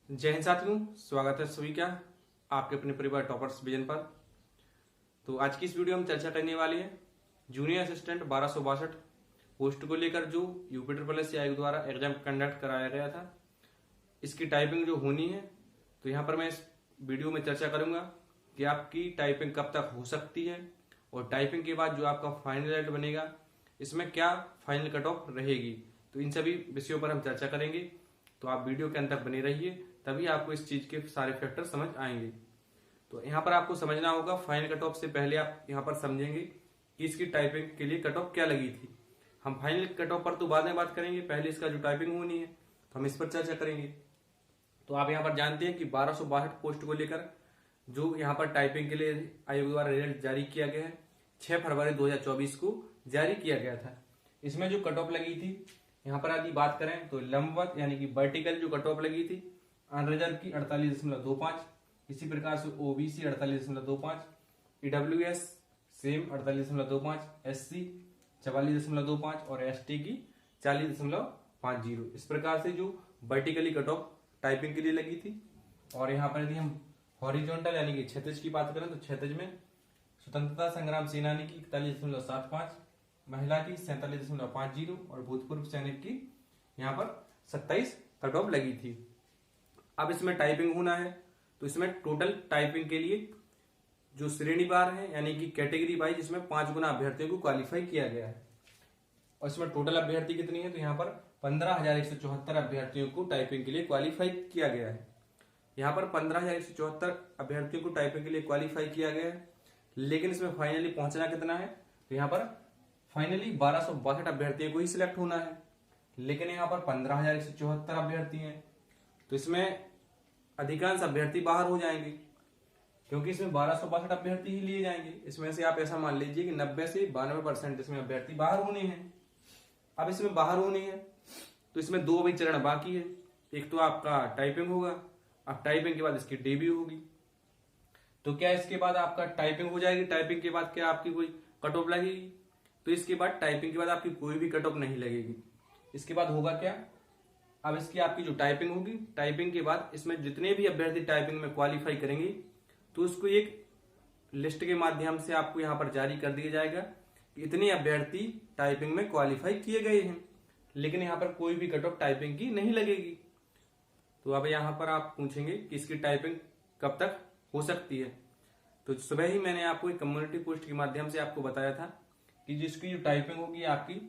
जय हिंद साथियों, स्वागत है सभी का आपके अपने परिवार टॉपर्स विजन पर। तो आज की इस वीडियो में चर्चा करने वाली है जूनियर असिस्टेंट 1262 पोस्ट को लेकर जो यूपी ट्रिपल एस आयोग द्वारा एग्जाम कंडक्ट कराया गया था। इसकी टाइपिंग जो होनी है, तो यहाँ पर मैं इस वीडियो में चर्चा करूंगा कि आपकी टाइपिंग कब तक हो सकती है और टाइपिंग के बाद जो आपका फाइनल रिजल्ट बनेगा इसमें क्या फाइनल कट ऑफ रहेगी। तो इन सभी विषयों पर हम चर्चा करेंगे, तो आप वीडियो के अंत तक बने रहिए, तभी आपको इस चीज के सारे फैक्टर समझ आएंगे। तो यहाँ पर आपको समझना होगा, फाइनल कट ऑफ से पहले आप यहाँ पर समझेंगे कि इसकी टाइपिंग के लिए कट ऑफ क्या लगी थी। हम फाइनल कट ऑफ पर तो बाद में बात करेंगे, पहले इसका जो टाइपिंग होनी है तो हम इस पर चर्चा करेंगे। तो आप यहाँ पर जानते हैं कि 1262 पोस्ट को लेकर जो यहाँ पर टाइपिंग के लिए आयोग द्वारा रिजल्ट जारी किया गया है 6 फरवरी 2024 को जारी किया गया था। इसमें जो कट ऑफ लगी थी, यहाँ पर यदि बात करें तो लंबवत यानी कि वर्टिकल जो कट ऑफ लगी थी अनरिजर्व की 48.25, इसी प्रकार से ओबीसी 48.25, ईडब्ल्यूएस सेम 48.25, एससी 44.25 और एसटी की 40.50। इस प्रकार से जो वर्टिकली कट ऑफ टाइपिंग के लिए लगी थी। और यहाँ पर यदि हम हॉरिजॉन्टल यानी कि क्षैतिज की बात करें तो क्षैतिज में स्वतंत्रता संग्राम सेनानी की 41.75, महिला की 47.50 और भूतपूर्व सैनिक की यहाँ पर 27 कट ऑफ लगी थी। अब इसमें टाइपिंग होना है, तो इसमें टोटल टाइपिंग के लिए जो श्रेणीवार है यानी कि कैटेगरी वाइज इसमें 5 गुना अभ्यर्थियों को क्वालिफाई किया गया है। और इसमें टोटल अभ्यर्थी कितनी है, तो यहाँ पर 15,174 अभ्यर्थियों को टाइपिंग के लिए क्वालिफाई किया गया है। यहाँ पर 15,174 अभ्यर्थियों को टाइपिंग के लिए क्वालिफाई किया गया है, लेकिन इसमें फाइनली पहुंचना कितना है, तो यहाँ पर फाइनली 1262 अभ्यर्थियों को ही सिलेक्ट होना है, लेकिन यहाँ पर 15,174 अभ्यर्थी हैं, तो इसमें अधिकांश अभ्यर्थी बाहर हो जाएंगे क्योंकि इसमें 1262 अभ्यर्थी ही लिए जाएंगे। इसमें से आप ऐसा मान लीजिए कि 90 से 92% इसमें अभ्यर्थी बाहर होने हैं। अब इसमें बाहर होने हैं तो इसमें 2 अभी चरण बाकी है। एक तो आपका टाइपिंग होगा, अब टाइपिंग के बाद इसकी डेब्यू होगी। तो क्या इसके बाद आपका टाइपिंग हो जाएगी, टाइपिंग के बाद क्या आपकी कोई कट ऑफ लगेगी, तो इसके बाद टाइपिंग के बाद आपकी कोई भी कट ऑफ नहीं लगेगी। इसके बाद होगा क्या, अब इसकी आपकी जो टाइपिंग होगी, टाइपिंग के बाद इसमें जितने भी अभ्यर्थी टाइपिंग में क्वालिफाई करेंगे तो उसको एक लिस्ट के माध्यम से आपको यहाँ पर जारी कर दिया जाएगा कि इतने अभ्यर्थी टाइपिंग में क्वालिफाई किए गए हैं, लेकिन यहाँ पर कोई भी कट ऑफ टाइपिंग की नहीं लगेगी। तो अब यहाँ पर आप पूछेंगे कि इसकी टाइपिंग कब तक हो सकती है। तो सुबह ही मैंने आपको एक कम्युनिटी पोस्ट के माध्यम से आपको बताया था कि जिसकी जो टाइपिंग होगी आपकी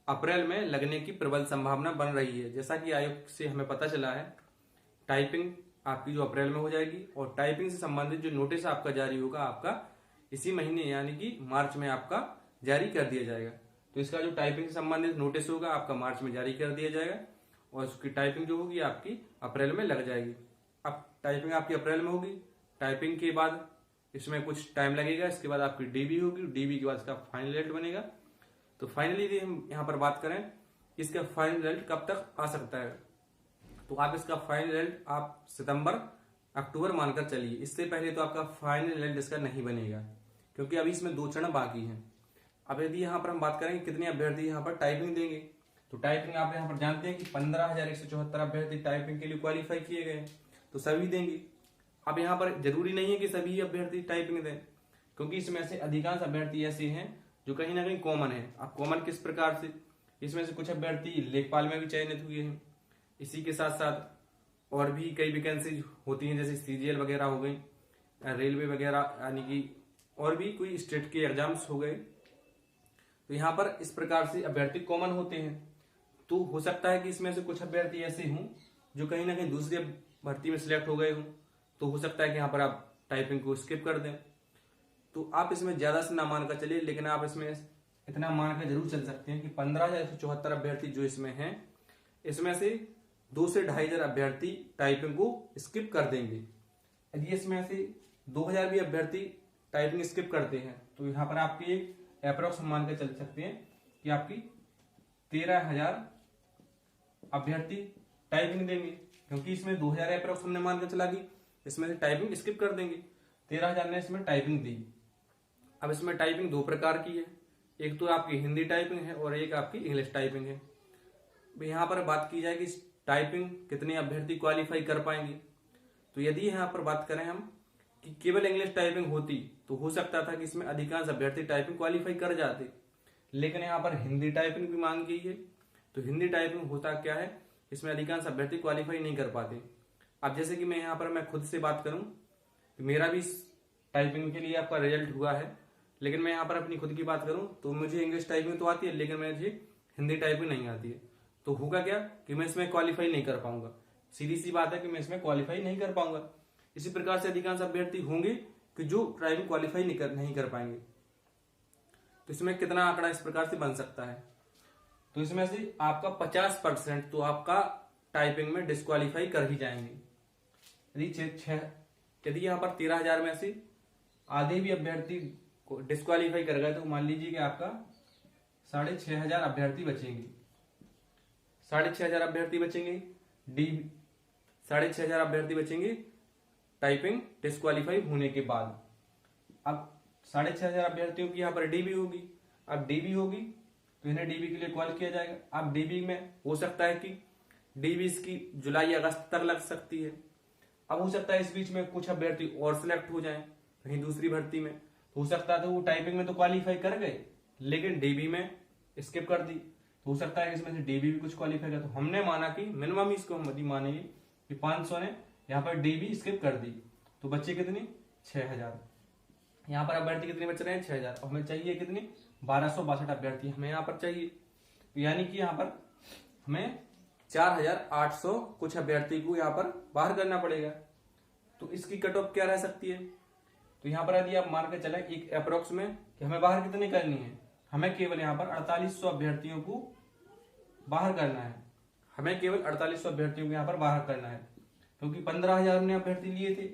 अप्रैल में लगने की प्रबल संभावना बन रही है। जैसा कि आयोग से हमें पता चला है, टाइपिंग आपकी जो अप्रैल में हो जाएगी और टाइपिंग से संबंधित जो नोटिस आपका जारी होगा आपका इसी महीने यानी कि मार्च में आपका जारी कर दिया जाएगा। तो इसका जो टाइपिंग से संबंधित नोटिस होगा आपका मार्च में जारी कर दिया जाएगा और उसकी टाइपिंग जो होगी आपकी अप्रैल में लग जाएगी। अब टाइपिंग आपकी अप्रैल में होगी, टाइपिंग के बाद इसमें कुछ टाइम लगेगा, इसके बाद आपकी डीबी होगी, डीबी के बाद इसका फाइनल रिजल्ट बनेगा। तो फाइनली यदि हम यहाँ पर बात करें इसका फाइनल रिजल्ट कब तक आ सकता है, तो आप इसका फाइनल रिजल्ट आप सितंबर अक्टूबर मानकर चलिए। इससे पहले तो आपका फाइनल रिजल्ट इसका नहीं बनेगा क्योंकि अभी इसमें 2 चरण बाकी हैं। अब यदि यहाँ पर हम बात करें कि कितने अभ्यर्थी यहाँ पर टाइपिंग देंगे, तो टाइपिंग आप यहाँ पर जानते हैं कि 15,174 अभ्यर्थी टाइपिंग के लिए क्वालिफाई किए गए, तो सभी देंगे। अब यहाँ पर जरूरी नहीं है कि सभी अभ्यर्थी टाइपिंग दें, क्योंकि इसमें से अधिकांश अभ्यर्थी ऐसे हैं जो कहीं ना कहीं कॉमन है। अब कॉमन किस प्रकार से, इसमें से कुछ अभ्यर्थी लेखपाल में भी चयनित हुए हैं, इसी के साथ साथ और भी कई वैकेंसी होती हैं जैसे सीजीएल वगैरह हो गई, रेलवे वगैरह यानी कि और भी कोई स्टेट के एग्जाम्स हो गए। तो यहाँ पर इस प्रकार से अभ्यर्थी कॉमन होते हैं। तो हो सकता है कि इसमें से कुछ अभ्यर्थी ऐसे हों जो कहीं ना कहीं दूसरी भर्ती में सिलेक्ट हो गए हों, तो हो सकता है कि यहाँ पर आप टाइपिंग को स्किप कर दें। तो आप इसमें ज्यादा से ना मानकर चलिए, लेकिन आप इसमें इतना मानकर जरूर चल सकते हैं कि 15,174 अभ्यर्थी जो इसमें हैं, इसमें से 2 से 2,500 अभ्यर्थी टाइपिंग को स्किप कर देंगे। यदि इसमें से 2,000 भी अभ्यर्थी टाइपिंग स्किप करते हैं तो यहाँ पर आपके एक अप्रोक्स मान कर चल सकते हैं कि आपकी 13,000 अभ्यर्थी टाइपिंग देंगे, क्योंकि इसमें 2,000 अप्रोक्स हमने मानकर चला कि इसमें से टाइपिंग स्किप कर देंगे। 13,000 ने इसमें टाइपिंग दी। अब इसमें टाइपिंग 2 प्रकार की है, एक तो आपकी हिंदी टाइपिंग है और एक आपकी इंग्लिश टाइपिंग है। यहाँ पर बात की जाए कि टाइपिंग कितने अभ्यर्थी क्वालिफाई कर पाएंगे। तो यदि यहाँ पर बात करें हम कि केवल इंग्लिश टाइपिंग होती तो हो सकता था कि इसमें अधिकांश अभ्यर्थी टाइपिंग क्वालिफाई कर जाते, लेकिन यहाँ पर हिंदी टाइपिंग भी मांग गई है। तो हिंदी टाइपिंग होता क्या है, इसमें अधिकांश अभ्यर्थी क्वालिफाई नहीं कर पाते। अब जैसे कि मैं यहाँ पर मैं खुद से बात करूँ तो मेरा भी टाइपिंग के लिए आपका रिजल्ट हुआ है, लेकिन मैं यहाँ पर अपनी खुद की बात करूँ तो मुझे इंग्लिश टाइपिंग तो आती है, लेकिन मुझे हिंदी टाइपिंग नहीं आती है। तो होगा क्या कि मैं इसमें क्वालिफाई नहीं कर पाऊंगा। सीधी सी बात है कि मैं इसमें क्वालिफाई नहीं कर पाऊंगा। इसी प्रकार से अधिकांश अभ्यर्थी होंगे कि जो टाइपिंग क्वालिफाई नहीं कर पाएंगे। तो इसमें कितना आंकड़ा इस प्रकार से बन सकता है, तो इसमें से आपका 50% तो आपका टाइपिंग में डिस्क्वालीफाई कर ही जाएंगे। यदि यहाँ पर 13,000 में से आधे भी अभ्यर्थी को डिस्क्वालीफाई कर गए तो मान लीजिए कि आपका 6,500 अभ्यर्थी बचेंगे। 6,500 अभ्यर्थी बचेंगे 6,500 अभ्यर्थी बचेंगे टाइपिंग डिस्क्वालीफाई होने के बाद। अब 6,500 अभ्यर्थियों की यहाँ पर डीबी होगी। अब डीबी होगी तो इन्हें डीबी के लिए कॉल किया जाएगा। अब डीबी में हो सकता है कि डीबी इसकी जुलाई अगस्त तक लग सकती है। अब हो सकता है इस बीच में कुछ अभ्यर्थी और सिलेक्ट हो जाएं कहीं दूसरी भर्ती में, तो हो सकता है तो वो टाइपिंग में तो क्वालिफाई कर गए लेकिन डीबी में स्किप कर दी। तो हो सकता है कि इसमें से डीबी भी कुछ क्वालिफाई कर। तो हमने माना कि मिनिमम इसको हम मानेंगे कि 500 ने यहाँ पर डीबी स्किप कर दी, तो बच्चे कितने 6,000। यहाँ पर अभ्यर्थी कितने बच रहे हैं 6,000। और हमें चाहिए कितने 1262 अभ्यर्थी हमें यहाँ पर चाहिए। तो यानी कि यहाँ पर हमें 4,800 कुछ अभ्यर्थी को यहाँ पर बाहर करना पड़ेगा। तो इसकी कट ऑफ क्या रह सकती है, तो यहाँ पर यदि आप मान के चले एक अप्रोक्स में कि हमें बाहर कितनी करनी है, हमें केवल यहाँ पर 4800 अभ्यर्थियों को बाहर करना है। हमें केवल 4800 अभ्यर्थियों को यहाँ पर बाहर करना है, क्योंकि 15,000 ने अभ्यर्थी लिए थे।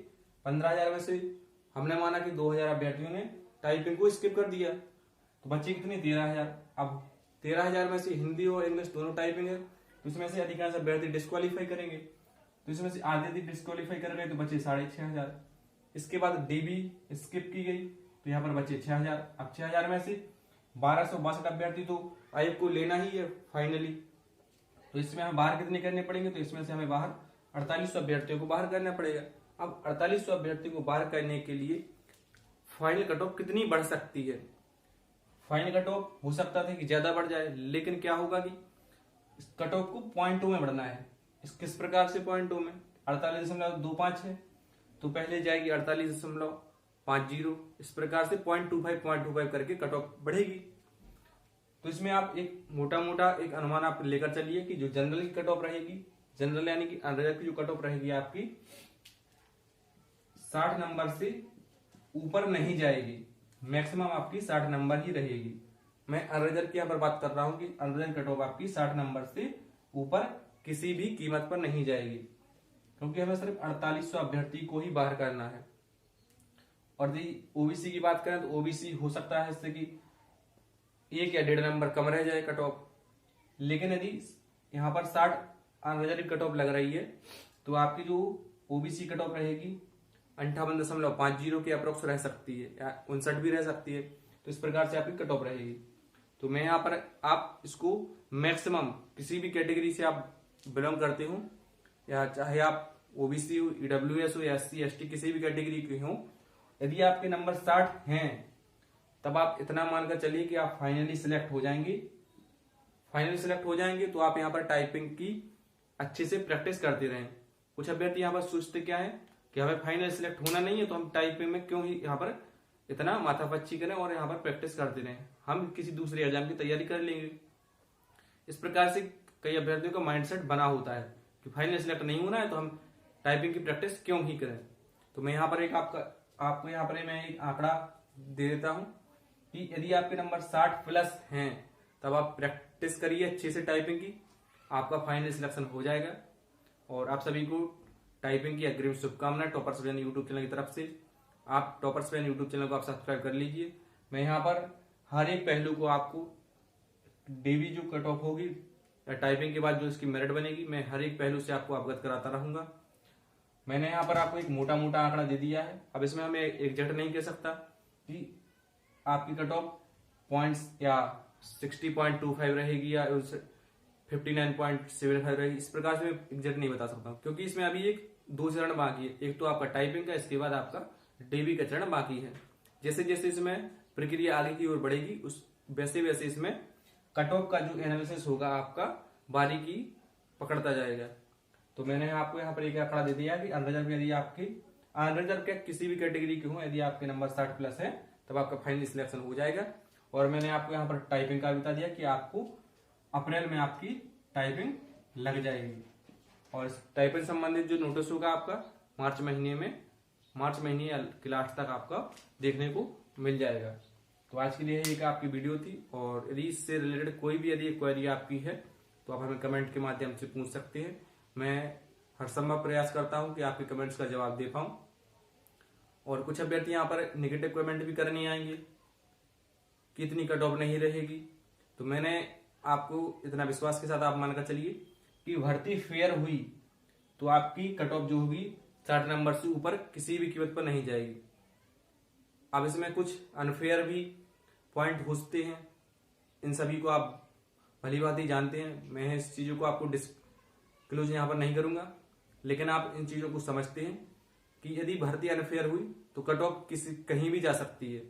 15,000 में से हमने माना कि 2,000 अभ्यर्थियों ने टाइपिंग को स्किप कर दिया, तो बच्चे कितने 13,000। अब 13,000 में से हिंदी और इंग्लिश दोनों टाइपिंग है, तो इसमें से अधिकांश अभ्यर्थी डिस्क्वालीफाई करेंगे। तो इसमें से आधे डिस्क्वालीफाई कर गए तो बचे 6,500। इसके बाद डीबी स्किप की गई तो यहाँ पर बचे 6,000। अब 6,000 में से 1262 अभ्यर्थी तो आयोग को लेना ही है फाइनली, तो इसमें हमें बाहर कितने करने पड़ेंगे, तो इसमें से हमें बाहर 4800 अभ्यर्थियों को बाहर करना पड़ेगा। अब 4800 अभ्यर्थियों को बाहर करने के लिए फाइनल कट ऑफ कितनी बढ़ सकती है। फाइनल कट ऑफ हो सकता था कि ज्यादा बढ़ जाए, लेकिन क्या होगा कि इस कट ऑफ को 0.2 में बढ़ना है। इस किस प्रकार से 0.2 में 48.25 है तो पहले जाएगी 48.50। इस प्रकार से 0.25 करके कट ऑफ बढ़ेगी। तो इसमें आप एक मोटा मोटा एक अनुमान आप लेकर चलिए कि जो जनरल की कट ऑफ रहेगी, जनरल यानी कि अनरिजर्व की जो कट ऑफ रहेगी आपकी 60 नंबर से ऊपर नहीं जाएगी, मैक्सिमम आपकी 60 नंबर ही रहेगी। मैं अनरिजर्व की यहाँ पर बात कर रहा हूं कि अनरिजर्व कट ऑफ आपकी 60 नंबर से ऊपर किसी भी कीमत पर नहीं जाएगी, क्योंकि हमें सिर्फ 4800 अभ्यर्थी को ही बाहर करना है। और यदि ओबीसी की बात करें तो ओबीसी हो सकता है इससे कि 1 या 1.5 नंबर कम रह जाए कट ऑफ। लेकिन यदि यहाँ पर 60 अनरिजर्व कट ऑफ लग रही है तो आपकी जो ओबीसी कट ऑफ रहेगी 58.50 के अप्रोक्स रह सकती है या 59 भी रह सकती है। तो इस प्रकार से आपकी कट ऑफ रहेगी। तो मैं यहाँ पर आप इसको मैक्सिमम किसी भी कैटेगरी से आप बिलोंग करते हो या चाहे आप ओबीसी हो, ईडब्ल्यूएस हो या एससी एसटी किसी भी कैटेगरी के हो, यदि आपके नंबर 60 हैं तब आप इतना मानकर चलिए कि आप फाइनली सिलेक्ट हो जाएंगे। फाइनली सिलेक्ट हो जाएंगे तो आप यहाँ पर टाइपिंग की अच्छे से प्रैक्टिस करते रहें। कुछ अभ्यर्थी यहाँ पर सोचते क्या है कि हमें फाइनल सिलेक्ट होना नहीं है तो हम टाइपिंग में क्यों ही यहाँ पर इतना माथापच्ची करें और यहाँ पर प्रैक्टिस करते रहें, हम किसी दूसरे एग्जाम की तैयारी कर लेंगे। इस प्रकार से कई अभ्यर्थियों का माइंडसेट बना होता है कि फाइनल सिलेक्ट नहीं होना है तो हम टाइपिंग की प्रैक्टिस क्यों ही करें। तो मैं यहाँ पर एक आपको यहाँ पर मैं एक आंकड़ा दे देता हूँ कि यदि आपके नंबर 60+ हैं तब आप प्रैक्टिस करिए अच्छे से टाइपिंग की, आपका फाइनल सिलेक्शन हो जाएगा। और आप सभी को टाइपिंग की अग्रिम शुभकामनाएं टॉपर्स विजन यूट्यूब चैनल की तरफ से। आप टॉपर्स विजन यूट्यूब चैनल को आप सब्सक्राइब कर लीजिए। मैं यहाँ पर हर एक पहलू को आपको डीबी जो कट ऑफ होगी या टाइपिंग के बाद जो इसकी मेरिट बनेगी, मैं हर एक पहलू से आपको अवगत कराता रहूंगा। मैंने यहाँ पर आपको एक मोटा मोटा आंकड़ा दे दिया है। अब इसमें हमें एग्जैक्ट नहीं कह सकता कि आपकी कट ऑफ पॉइंट्स या 60.25 रहेगी या 59.75 रहेगी। इस प्रकार से मैं एग्जैक्ट नहीं बता सकता हूँ, क्योंकि इसमें अभी एक 2 चरण बाकी है। एक तो आपका टाइपिंग का, इसके बाद आपका डीबी का चरण बाकी है। जैसे जैसे इसमें प्रक्रिया आगे की ओर बढ़ेगी, उस वैसे वैसे इसमें कट ऑफ का जो एनालिसिस होगा आपका बारीकी पकड़ता जाएगा। तो मैंने आपको यहाँ पर एक आंकड़ा दे दिया कि अनरिजर्व यदि आपकी अनरिजर्व के किसी भी कैटेगरी के हो, यदि आपके नंबर 60+ है तब आपका फाइनल सिलेक्शन हो जाएगा। और मैंने आपको यहाँ पर टाइपिंग का बता दिया कि आपको अप्रैल में आपकी टाइपिंग लग जाएगी। और इस टाइपिंग संबंधित जो नोटिस होगा आपका मार्च महीने के लास्ट तक आपका देखने को मिल जाएगा। तो आज के लिए एक आपकी वीडियो थी, और यदि इससे रिलेटेड कोई भी यदि क्वेरी आपकी है तो आप हमें कमेंट के माध्यम से पूछ सकते हैं। मैं हर संभव प्रयास करता हूं कि आपके कमेंट्स का जवाब दे पाऊं। और कुछ अभ्यर्थी यहाँ पर नेगेटिव कमेंट भी करने आएंगे कि इतनी कट ऑफ नहीं रहेगी। तो मैंने आपको इतना विश्वास के साथ आप मानकर चलिए कि भर्ती फेयर हुई तो आपकी कट ऑफ जो होगी 60 नंबर से ऊपर किसी भी कीमत पर नहीं जाएगी। अब इसमें कुछ अनफेयर भी पॉइंट होते हैं, इन सभी को आप भली बात ही जानते हैं। मैं इस चीजों को आपको डिस्क्लोज यहाँ पर नहीं करूंगा, लेकिन आप इन चीजों को समझते हैं कि यदि भर्ती अनफेयर हुई तो कट ऑफ कहीं भी जा सकती है,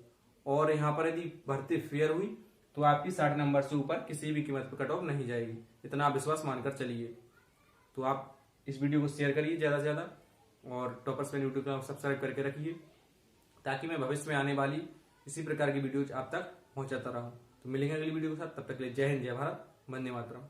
और यहाँ पर यदि भर्ती फेयर हुई तो आपकी 60 नंबर से ऊपर किसी भी कीमत पर कट ऑफ नहीं जाएगी। इतना आप विश्वास मानकर चलिए। तो आप इस वीडियो को शेयर करिए ज़्यादा से ज़्यादा, और टॉपर्स पेन यूट्यूब को सब्सक्राइब करके रखिए, ताकि मैं भविष्य में आने वाली इसी प्रकार की वीडियोज आप तक पहुंचाता रहूं। तो मिलेंगे अगली वीडियो के साथ, तब तक के लिए जय हिंद, जय भारत, वंदे मातरम।